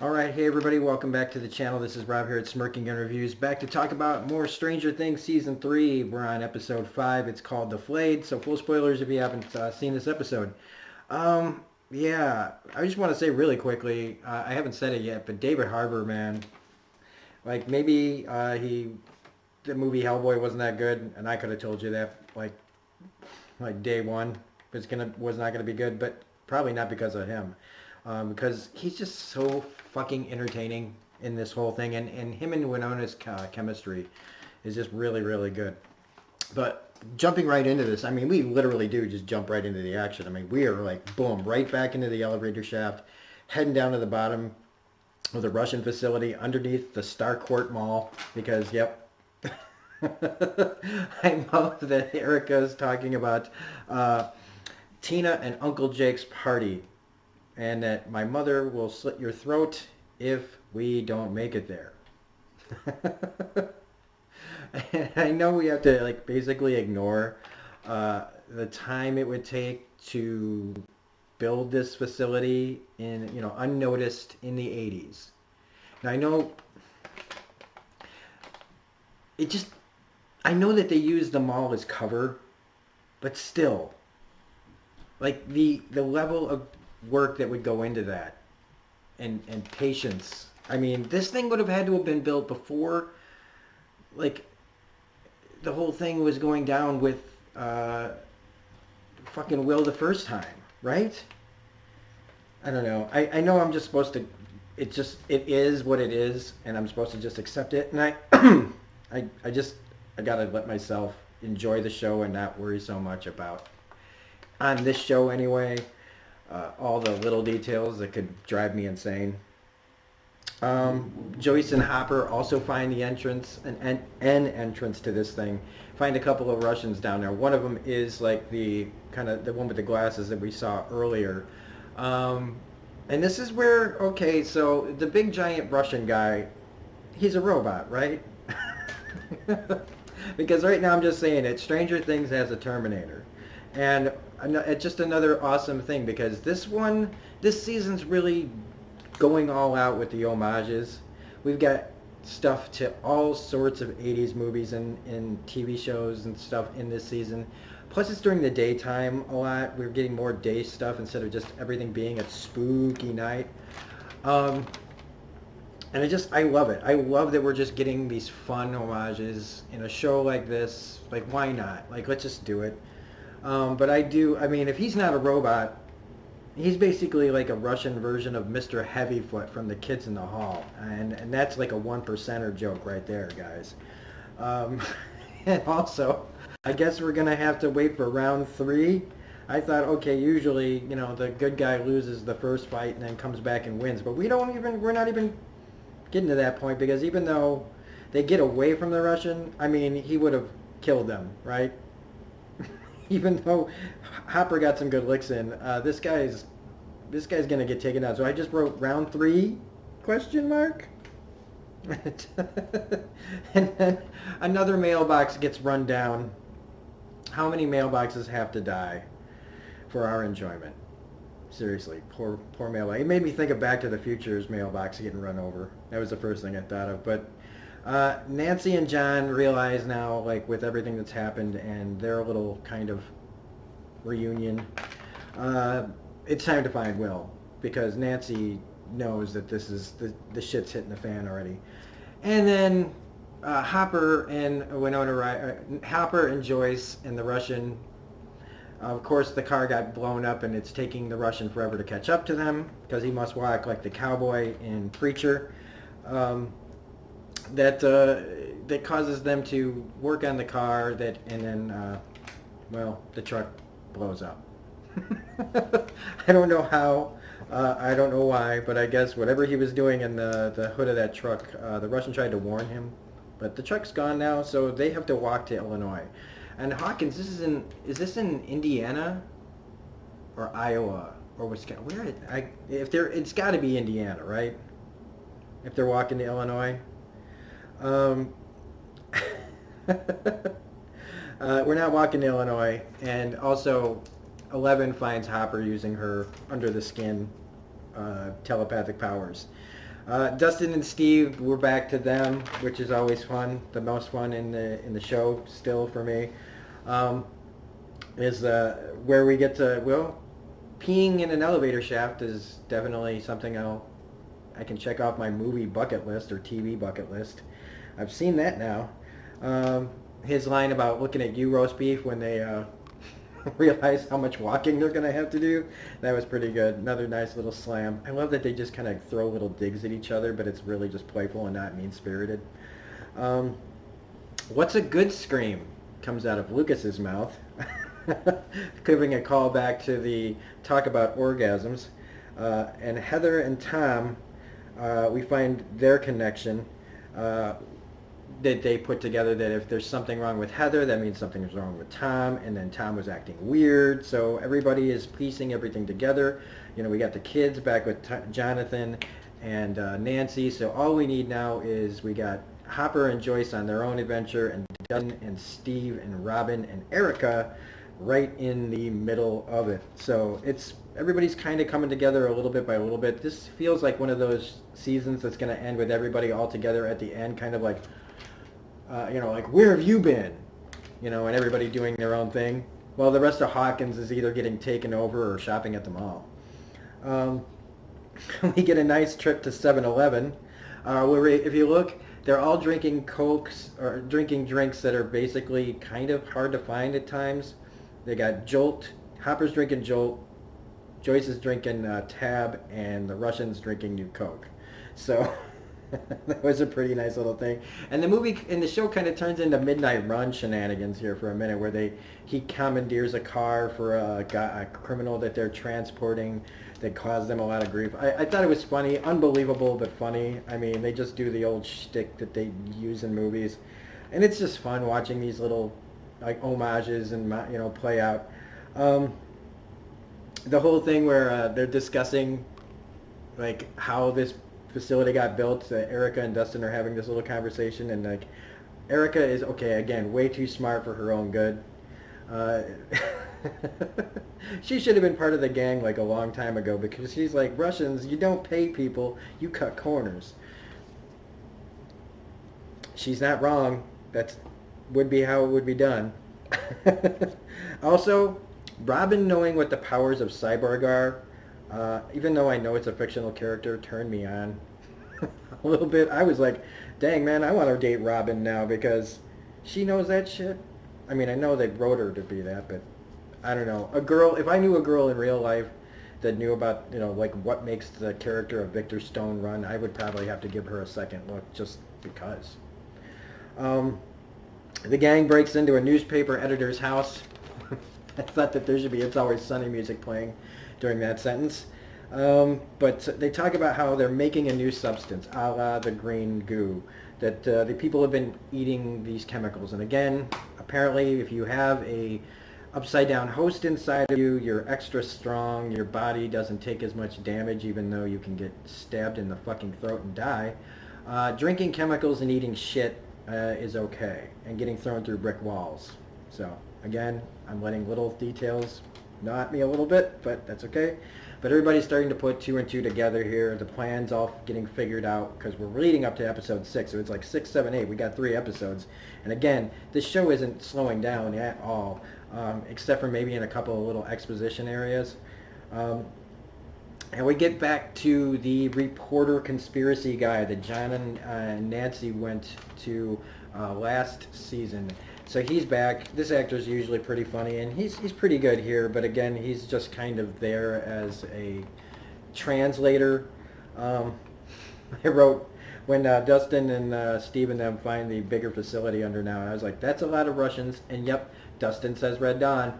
Alright, hey everybody, welcome back to the channel. This is Rob here at Smirking Gun Reviews, back to talk about more Stranger Things Season 3. We're on episode 5. It's called The Flayed, so full spoilers if you haven't seen this episode. Yeah, I just want to say really quickly, I haven't said it yet, but David Harbour, man, like maybe the movie Hellboy wasn't that good, and I could have told you that like day one was not gonna be good, but probably not because of him, because he's just so fucking entertaining in this whole thing, and him and Winona's chemistry is just really really good. But jumping right into this, I mean, we literally do just jump right into the action. I mean, we are like boom, right back into the elevator shaft, heading down to the bottom of the Russian facility underneath the Starcourt Mall because yep. I know that Erica's talking about Tina and Uncle Jake's party, and that my mother will slit your throat if we don't make it there. I know we have to like basically ignore the time it would take to build this facility in unnoticed in the 80s. Now it just I know that they use the mall as cover, but still, like the level of work that would go into that, and patience. I mean, this thing would have had to have been built before, like, the whole thing was going down with fucking Will the first time, right? I don't know. I know I'm just supposed to. It is what it is, and I'm supposed to just accept it. And I gotta let myself enjoy the show and not worry so much about, on this show anyway, all the little details that could drive me insane. Joyce and Hopper also find the entrance, an entrance to this thing. Find a couple of Russians down there. One of them is like the one with the glasses that we saw earlier. And this is where, okay, so the big giant Russian guy, he's a robot, right? Because right now I'm just saying it, Stranger Things has a Terminator. And it's just another awesome thing because this season's really going all out with the homages. We've got stuff to all sorts of 80s movies and TV shows and stuff in this season. Plus it's during the daytime a lot. We're getting more day stuff instead of just everything being a spooky night. And I love it. I love that we're just getting these fun homages in a show like this. Like, why not? Like, let's just do it. But I mean, if he's not a robot, he's basically like a Russian version of Mr. Heavyfoot from The Kids in the Hall. And that's like a one percenter joke right there, guys. And also, I guess we're going to have to wait for round 3. I thought, okay, usually, the good guy loses the first fight and then comes back and wins. But we're not even getting to that point, because even though they get away from the Russian, I mean, he would have killed them, right? Even though Hopper got some good licks in, this guy's gonna get taken out. So I just wrote round 3 question mark. And then another mailbox gets run down. How many mailboxes have to die for our enjoyment? Seriously, poor mailbox. It made me think of Back to the Future's mailbox getting run over. That was the first thing I thought of. But Nancy and John realize now, like, with everything that's happened and their little kind of reunion, it's time to find Will, because Nancy knows that this is the shit's hitting the fan already. And then Hopper and Hopper and Joyce and the Russian. Of course, the car got blown up, and it's taking the Russian forever to catch up to them, because he must walk like the cowboy in Preacher. That causes them to work on the car, and then, the truck blows up. I don't know how, I don't know why, but I guess whatever he was doing in the hood of that truck, the Russian tried to warn him, but the truck's gone now, so they have to walk to Illinois. And Hawkins, is this in Indiana or Iowa or Wisconsin? It's got to be Indiana, right? If they're walking to Illinois. We're not walking to Illinois, and also 11 finds Hopper using her under the skin telepathic powers. Dustin and Steve, we're back to them, which is always fun. The most fun in the show still for me um, is where we get to, well, peeing in an elevator shaft is definitely something I can check off my movie bucket list or TV bucket list. I've seen that now. His line about looking at you, roast beef, when they realize how much walking they're going to have to do, that was pretty good. Another nice little slam. I love that they just kind of throw little digs at each other, but it's really just playful and not mean-spirited. What's a good scream? Comes out of Lucas's mouth. Giving a call back to the talk about orgasms. And Heather and Tom, we find their connection that they put together, that if there's something wrong with Heather, that means something is wrong with Tom, and then Tom was acting weird, so everybody is piecing everything together. You know, we got the kids back with Jonathan and Nancy, so all we need now is we got Hopper and Joyce on their own adventure, and Dustin and Steve and Robin and Erica right in the middle of it. So everybody's kind of coming together a little bit by a little bit. This feels like one of those seasons that's going to end with everybody all together at the end, kind of like, like, where have you been? And everybody doing their own thing. Well, the rest of Hawkins is either getting taken over or shopping at the mall. We get a nice trip to 7-Eleven, where if you look, they're all drinking Cokes or drinking drinks that are basically kind of hard to find at times. They got Jolt, Hopper's drinking Jolt, Joyce is drinking Tab, and the Russian's drinking New Coke. So that was a pretty nice little thing. And the show kind of turns into Midnight Run shenanigans here for a minute, where he commandeers a car for a criminal that they're transporting that caused them a lot of grief. I thought it was funny, unbelievable but funny. I mean, they just do the old shtick that they use in movies, and it's just fun watching these little like homages and play out. The whole thing where they're discussing like how this facility got built. Erica and Dustin are having this little conversation, and like Erica is, okay, again, way too smart for her own good. She should have been part of the gang like a long time ago, because she's like, Russians, you don't pay people, you cut corners. She's not wrong. That would be how it would be done. Also, Robin knowing what the powers of Cyborg are, even though I know it's a fictional character, turned me on a little bit. I was like, dang, man, I want to date Robin now, because she knows that shit. I mean, I know they wrote her to be that, but I don't know. If I knew a girl in real life that knew about, like what makes the character of Victor Stone run, I would probably have to give her a second look, just because. The gang breaks into a newspaper editor's house. I thought that there should be It's Always Sunny music playing during that sentence. But they talk about how they're making a new substance, a la the green goo, that the people have been eating these chemicals. And again, apparently if you have a upside down host inside of you, you're extra strong, your body doesn't take as much damage, even though you can get stabbed in the fucking throat and die. Drinking chemicals and eating shit is okay, and getting thrown through brick walls. So again, I'm letting little details gnaw at me a little bit, but that's okay. But everybody's starting to put 2 and 2 together here. The plan's all getting figured out, because we're leading up to episode 6, so it's like 6, 7, 8. We got 3 episodes, and again, this show isn't slowing down at all, except for maybe in a couple of little exposition areas. And we get back to the reporter conspiracy guy that John and Nancy went to last season. So he's back. This actor's usually pretty funny, and he's pretty good here, but again, he's just kind of there as a translator. I wrote, when Dustin and Steve and them find the bigger facility under now, I was like, that's a lot of Russians, and yep, Dustin says Red Dawn.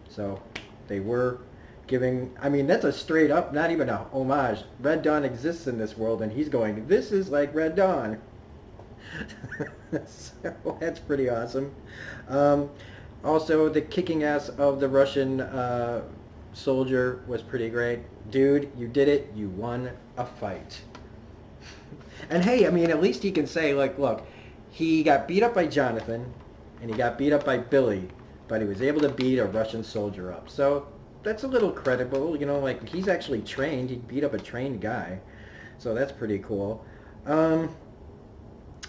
So they were giving, I mean, that's a straight up, not even a homage. Red Dawn exists in this world, and he's going, this is like Red Dawn. So that's pretty awesome. Also, the kicking ass of the Russian soldier was pretty great. Dude, you did it. You won a fight. And hey, I mean, at least he can say, like, look, he got beat up by Jonathan, and he got beat up by Billy, but he was able to beat a Russian soldier up. So that's a little credible, like, he's actually trained. He beat up a trained guy. So that's pretty cool. Um,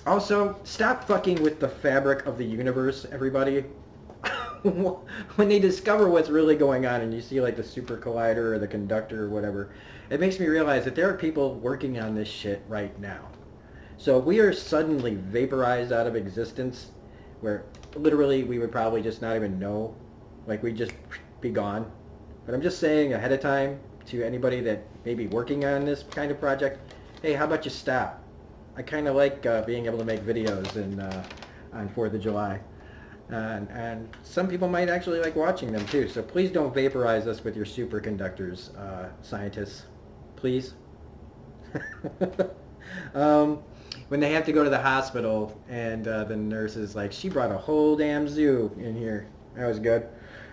Also, stop fucking with the fabric of the universe, everybody. When they discover what's really going on and you see like the super collider or the conductor or whatever, it makes me realize that there are people working on this shit right now. So if we are suddenly vaporized out of existence, where literally we would probably just not even know, like we'd just be gone. But I'm just saying ahead of time to anybody that may be working on this kind of project, hey, how about you stop? I kind of like being able to make videos on 4th of July. And some people might actually like watching them too. So please don't vaporize us with your superconductors, scientists. Please. um, when they have to go to the hospital and the nurse is like, she brought a whole damn zoo in here. That was good.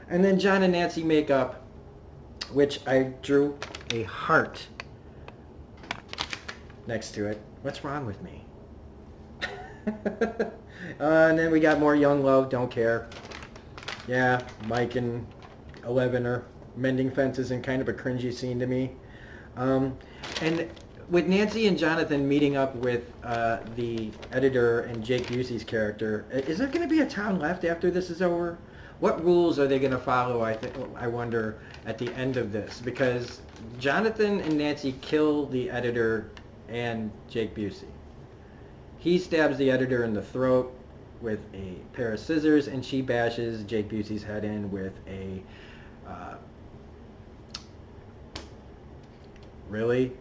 And then John and Nancy make up, which I drew a heart next to it. What's wrong with me? And then we got more young love, don't care. Yeah, Mike and 11 are mending fences in kind of a cringy scene to me. And with Nancy and Jonathan meeting up with the editor and Jake Busey's character, is there going to be a town left after this is over? What rules are they going to follow, I wonder, at the end of this? Because Jonathan and Nancy kill the editor and Jake Busey. He stabs the editor in the throat with a pair of scissors, and she bashes Jake Busey's head in with a... really?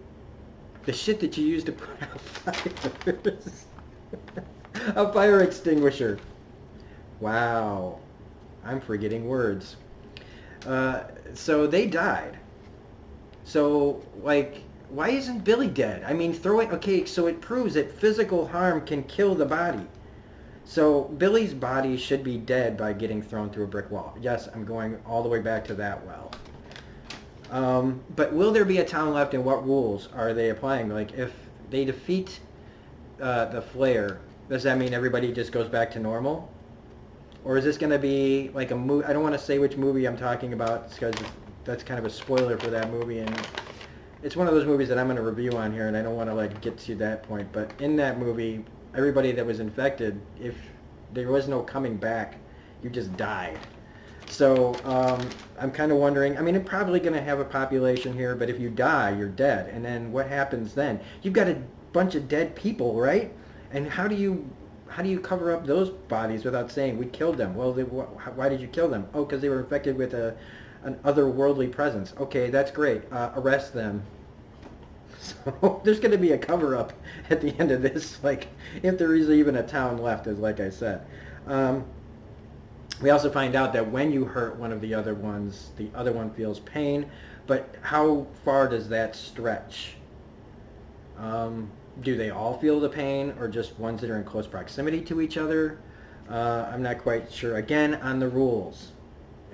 The shit that you use to put out fires. A fire extinguisher. Wow. I'm forgetting words. So they died. So, like... why isn't Billy dead? I mean, okay, so it proves that physical harm can kill the body. So Billy's body should be dead by getting thrown through a brick wall. Yes, I'm going all the way back to that well. But will there be a town left, and what rules are they applying? Like, if they defeat the Flare, does that mean everybody just goes back to normal? Or is this going to be like a movie? I don't want to say which movie I'm talking about because that's kind of a spoiler for that movie, and it's one of those movies that I'm going to review on here, and I don't want to like get to that point. But in that movie, everybody that was infected, if there was no coming back, you just died. So I'm kind of wondering, I mean, it's probably going to have a population here, but if you die, you're dead. And then what happens then? You've got a bunch of dead people, right? And how do you cover up those bodies without saying, we killed them? Well, why did you kill them? Oh, because they were infected with an otherworldly presence. Okay, that's great. Arrest them. So there's going to be a cover-up at the end of this, like, if there is even a town left, as like I said. We also find out that when you hurt one of the other ones, the other one feels pain, but how far does that stretch? Do they all feel the pain, or just ones that are in close proximity to each other? I'm not quite sure. Again, on the rules.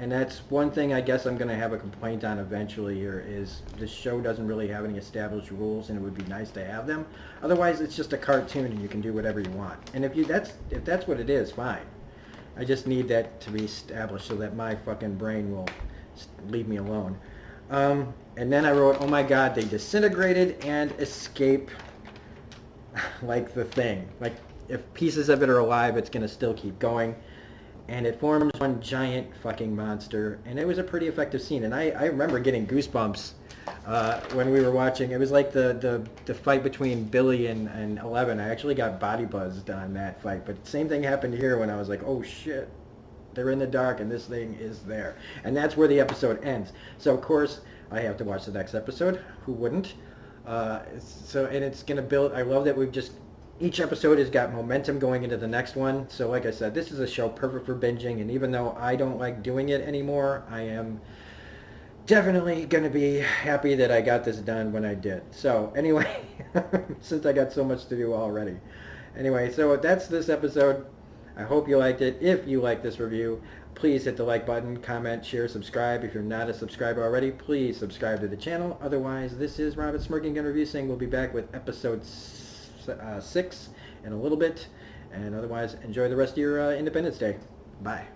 And that's one thing I guess I'm going to have a complaint on eventually here, is this show doesn't really have any established rules, and it would be nice to have them. Otherwise, it's just a cartoon and you can do whatever you want. And if that's what it is, fine. I just need that to be established so that my fucking brain will leave me alone. And then I wrote, oh my god, they disintegrated and escape like the Thing. Like, if pieces of it are alive, it's going to still keep going. And it forms one giant fucking monster, and it was a pretty effective scene. And I remember getting goosebumps when we were watching. It was like the fight between Billy and 11. I actually got body buzzed on that fight, but same thing happened here when I was like, oh shit, they're in the dark and this thing is there. And that's where the episode ends. So of course I have to watch the next episode. Who wouldn't? And it's gonna build. I love that each episode has got momentum going into the next one. So like I said, this is a show perfect for binging, and even though I don't like doing it anymore, I am definitely going to be happy that I got this done when I did. So anyway, since I got so much to do already. Anyway, so that's this episode. I hope you liked it. If you like this review, please hit the like button, comment, share, subscribe. If you're not a subscriber already, please subscribe to the channel. Otherwise, this is Robert Smirking Gun Review saying we'll be back with episode 6 in a little bit. And otherwise, enjoy the rest of your Independence Day. Bye.